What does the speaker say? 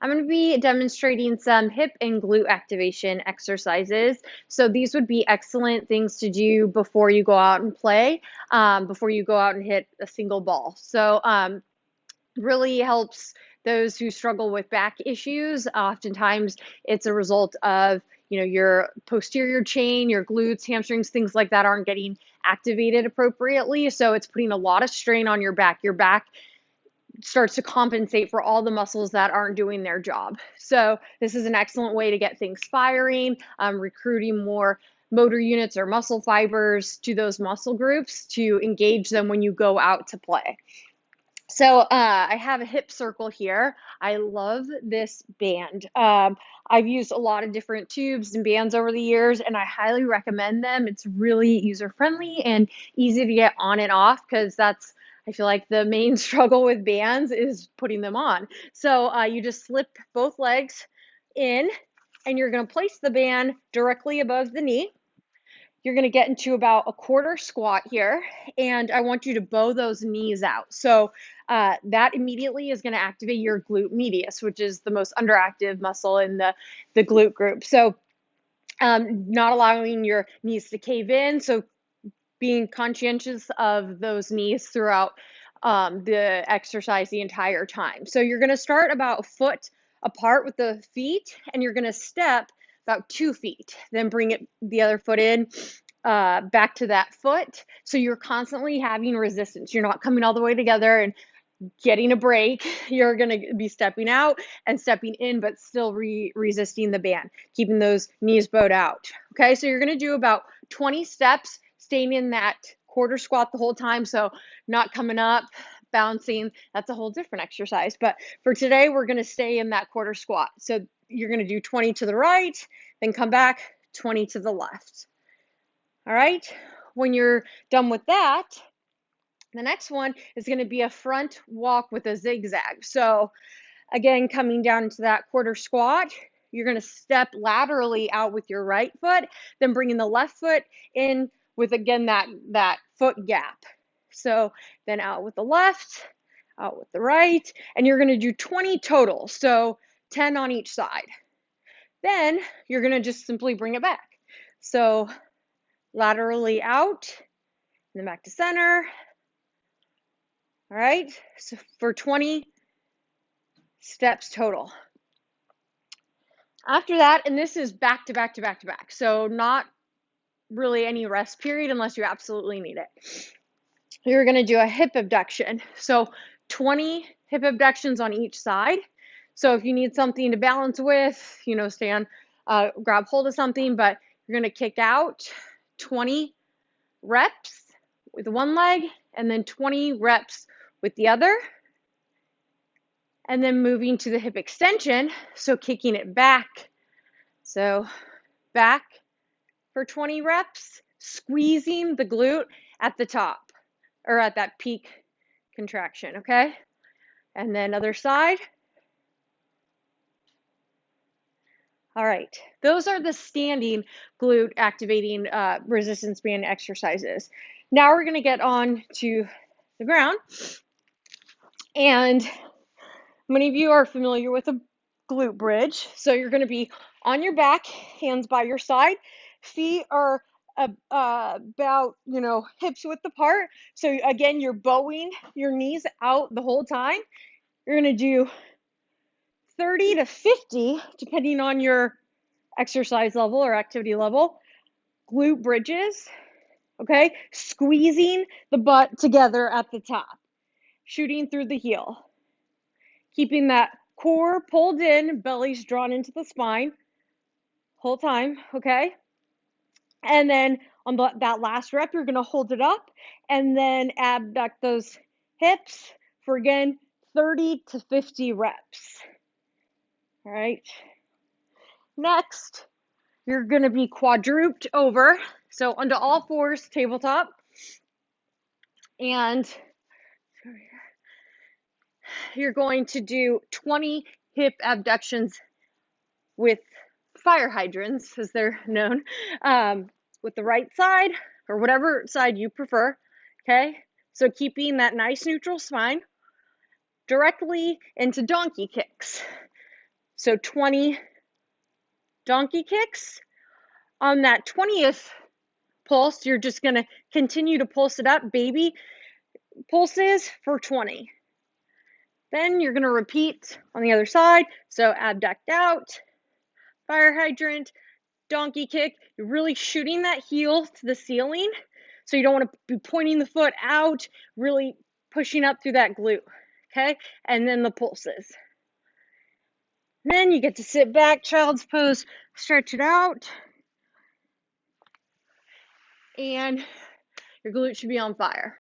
I'm going to be demonstrating some hip and glute activation exercises. So these would be excellent things to do before you go out and play, before you go out and hit a single ball. So really helps those who struggle with back issues. Oftentimes it's a result of, your posterior chain, your glutes, hamstrings, things like that aren't getting activated appropriately. So it's putting a lot of strain on your back. Your back starts to compensate for all the muscles that aren't doing their job. So this is an excellent way to get things firing, recruiting more motor units or muscle fibers to those muscle groups to engage them when you go out to play. So I have a hip circle here. I love this band. I've used a lot of different tubes and bands over the years, and I highly recommend them. It's really user-friendly and easy to get on and off because I feel like the main struggle with bands is putting them on. So you just slip both legs in, and you're going to place the band directly above the knee. You're going to get into about a quarter squat here, and I want you to bow those knees out. So that immediately is going to activate your glute medius, which is the most underactive muscle in the glute group. So not allowing your knees to cave in. So being conscientious of those knees throughout the exercise the entire time. So you're going to start about a foot apart with the feet, and you're going to step about 2 feet, then bring the other foot in back to that foot. So you're constantly having resistance. You're not coming all the way together and getting a break. You're going to be stepping out and stepping in, but still resisting the band, keeping those knees bowed out. Okay, so you're going to do about 20 steps, staying in that quarter squat the whole time. So not coming up, bouncing. That's a whole different exercise. But for today, we're going to stay in that quarter squat. So you're going to do 20 to the right, then come back, 20 to the left. All right, when you're done with that, the next one is going to be a front walk with a zigzag. So again, coming down into that quarter squat, you're going to step laterally out with your right foot, then bringing the left foot in with, again, that foot gap. So then out with the left, out with the right, and you're going to do 20 total. So 10 on each side. Then you're going to just simply bring it back. So laterally out, and then back to center. All right, so for 20 steps total. After that, and this is back to back to back to back, so not really any rest period unless you absolutely need it. You're going to do a hip abduction. So 20 hip abductions on each side. So if you need something to balance with, stand, grab hold of something, but you're going to kick out 20 reps with one leg and then 20 reps with the other. And then moving to the hip extension, so kicking it back. So back for 20 reps, squeezing the glute at the top or at that peak contraction, okay? And then other side. All right, those are the standing glute activating resistance band exercises. Now we're gonna get on to the ground. And many of you are familiar with a glute bridge. So you're going to be on your back, hands by your side. Feet are about, hips width apart. So again, you're bowing your knees out the whole time. You're going to do 30 to 50, depending on your exercise level or activity level, glute bridges, okay? Squeezing the butt together at the top, shooting through the heel. Keeping that core pulled in, belly's drawn into the spine, whole time, okay? And then on that last rep, you're gonna hold it up and then abduct those hips for, again, 30 to 50 reps. All right. Next, you're gonna be quadruped over. So onto all fours, tabletop. And you're going to do 20 hip abductions with fire hydrants, as they're known, with the right side or whatever side you prefer, okay? So keeping that nice neutral spine, directly into donkey kicks. So 20 donkey kicks. On that 20th pulse, you're just going to continue to pulse it up, baby pulses for 20. Then you're going to repeat on the other side. So abduct out, fire hydrant, donkey kick. You're really shooting that heel to the ceiling. So you don't want to be pointing the foot out, really pushing up through that glute. Okay? And then the pulses. Then you get to sit back, child's pose, stretch it out. And your glute should be on fire.